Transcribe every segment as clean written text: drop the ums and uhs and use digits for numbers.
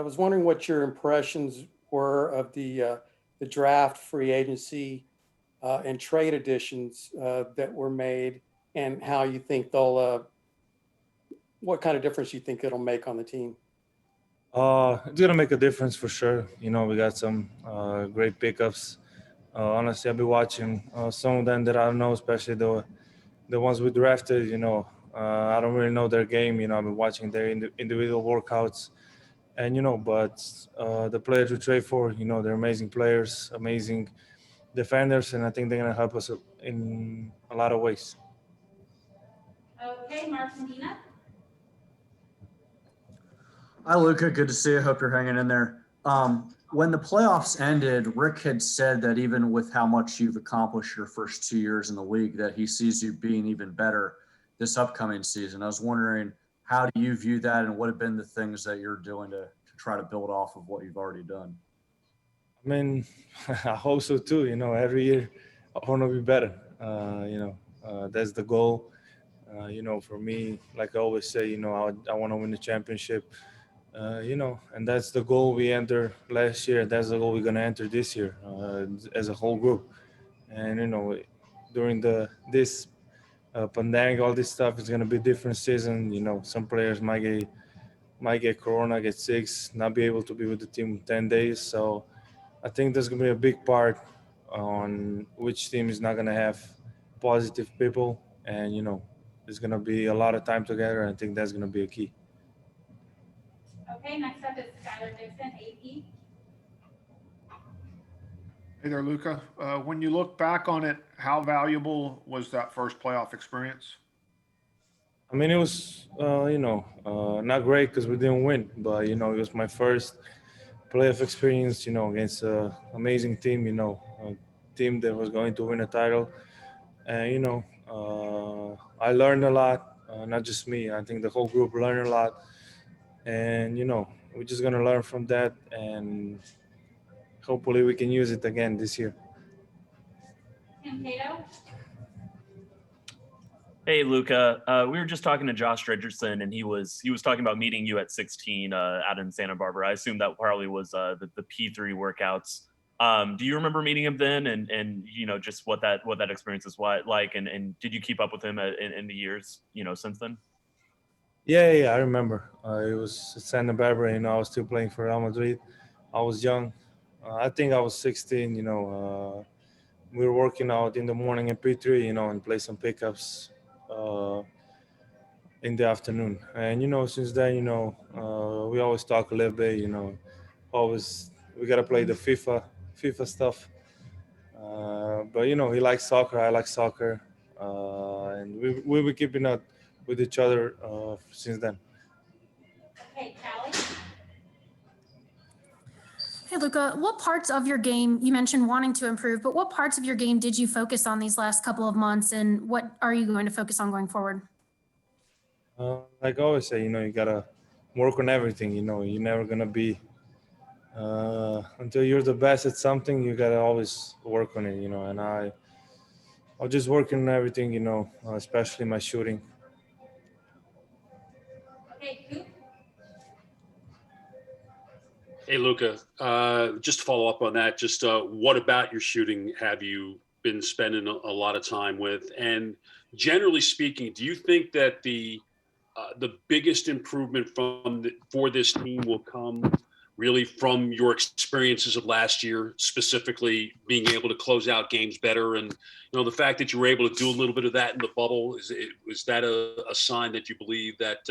I was wondering what your impressions were of the draft, free agency, and trade additions that were made, and how you think what kind of difference you think it'll make on the team. It's gonna make a difference for sure. We got some great pickups. Honestly, I've been watching some of them that I don't know, especially the ones we drafted. I don't really know their game. I've been watching their individual workouts, and but the players we trade for, they're amazing players, amazing defenders, and I think they're gonna help us in a lot of ways. Okay, Martina. Hi, Luka. Good to see you. Hope you're hanging in there. When the playoffs ended, Rick had said that even with how much you've accomplished your first 2 years in the league, that he sees you being even better this upcoming season. I was wondering, how do you view that, and what have been the things that you're doing to try to build off of what you've already done? I mean, I hope so too. Every year I want to be better. That's the goal. For me, like I always say, I want to win the championship. And that's the goal we entered last year. That's the goal we're gonna enter this year as a whole group. And during this pandemic, all this stuff is gonna be a different season. Some players might get corona, get sick, not be able to be with the team 10 days. So I think there's gonna be a big part on which team is not gonna have positive people, and there's gonna be a lot of time together. I think that's gonna be a key. Okay, next up is Skylar Dixon, AP. Hey there, Luka. When you look back on it, how valuable was that first playoff experience? I mean, it was, not great because we didn't win, but, it was my first playoff experience, against an amazing team, a team that was going to win a title. And, I learned a lot, not just me. I think the whole group learned a lot. And, we're just going to learn from that, and hopefully we can use it again this year. Tim Cato. Hey, Luka. We were just talking to Josh Richardson, and he was talking about meeting you at 16 out in Santa Barbara. I assume that probably was the P3 workouts. Do you remember meeting him then, and just what that experience is like, and did you keep up with him in the years since then? Yeah, I remember. It was at Santa Barbara. I was still playing for Real Madrid. I was young. I think I was 16. We were working out in the morning in P3, and play some pickups in the afternoon. And since then, we always talk a little bit. Always we gotta play the FIFA stuff. But he likes soccer. I like soccer, and we were keeping up with each other since then. Okay, Callie. Hey, Luka, what parts of your game, you mentioned wanting to improve, but what parts of your game did you focus on these last couple of months, and what are you going to focus on going forward? Like I always say, you gotta work on everything. You're never gonna be until you're the best at something. You gotta always work on it. And I'll just working on everything. Especially my shooting. Okay, Coop. Hey, Luka, just to follow up on that, just what about your shooting have you been spending a lot of time with? And generally speaking, do you think that the biggest improvement for this team will come really from your experiences of last year, specifically being able to close out games better? And, the fact that you were able to do a little bit of that in the bubble, is that a sign that you believe that,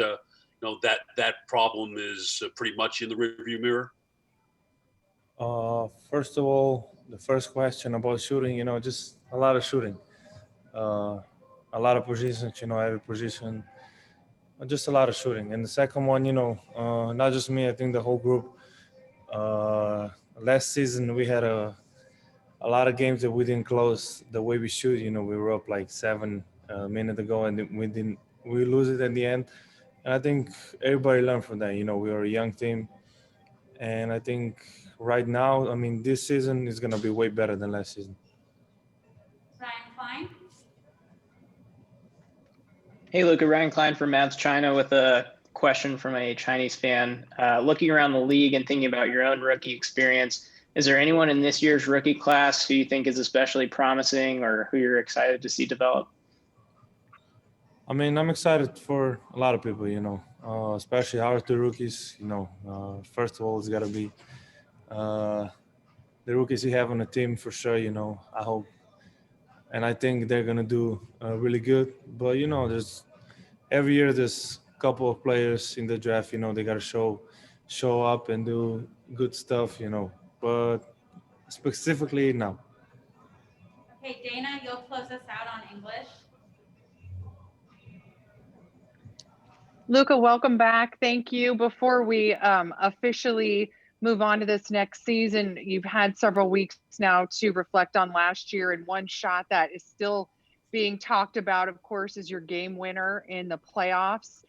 that problem is pretty much in the rearview mirror? First of all, the first question about shooting, just a lot of shooting, a lot of positions, every position, just a lot of shooting. And the second one, not just me, I think the whole group. Last season we had a lot of games that we didn't close the way we should. We were up like 7 minutes ago, and we lose it at the end. And I think everybody learned from that. We were a young team, and I think right now, this season is going to be way better than last season. Ryan Klein. Hey, Luka, Ryan Klein from Mavs China with a question from a Chinese fan. Looking around the league and thinking about your own rookie experience, is there anyone in this year's rookie class who you think is especially promising or who you're excited to see develop? I mean, I'm excited for a lot of people, especially our two rookies. First of all, it's got to be the rookies you have on the team for sure. I hope, and I think they're gonna do really good. But there's every year there's a couple of players in the draft. They got to show up and do good stuff. But specifically now. Okay, Dana, you'll close us out on English. Luka, welcome back. Thank you. Before we officially move on to this next season, you've had several weeks now to reflect on last year, and one shot that is still being talked about, of course, is your game winner in the playoffs.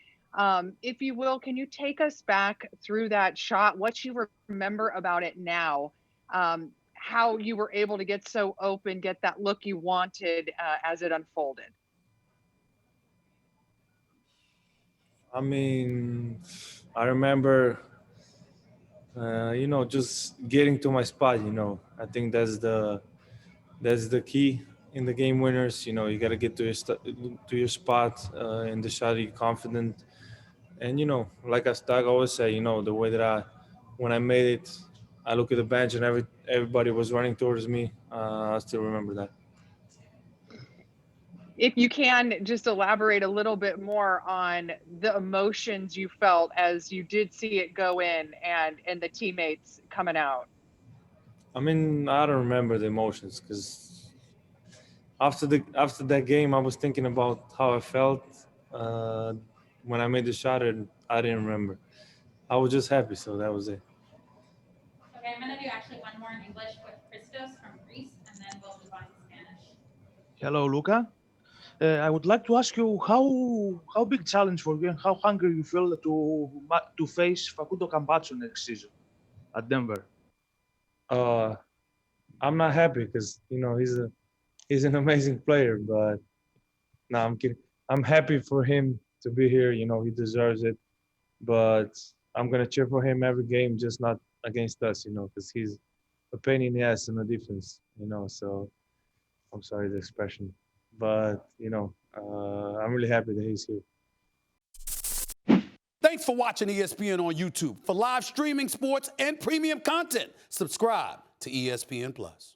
If you will, can you take us back through that shot, what you remember about it now, how you were able to get so open, get that look you wanted as it unfolded? I mean, I remember, just getting to my spot. I think that's the key in the game winners. You got to get to your spot in the shot. You're confident, and like I always say, the way that when I made it, I look at the bench and everybody was running towards me. I still remember that. If you can just elaborate a little bit more on the emotions you felt as you did see it go in and the teammates coming out. I mean, I don't remember the emotions because after that game, I was thinking about how I felt when I made the shot, and I didn't remember. I was just happy, so that was it. Okay, I'm going to do actually one more in English with Christos from Greece, and then we'll move on to Spanish. Hello, Luka. I would like to ask you how big challenge for you and how hungry you feel to face Facundo Campazzo next season at Denver. I'm not happy because he's an amazing player, but no, I'm kidding. I'm happy for him to be here. He deserves it, but I'm gonna cheer for him every game, just not against us. Because he's a pain in the ass in the defense. So I'm sorry the expression. But, I'm really happy that he's here. Thanks for watching ESPN on YouTube. For live streaming, sports, and premium content, subscribe to ESPN+.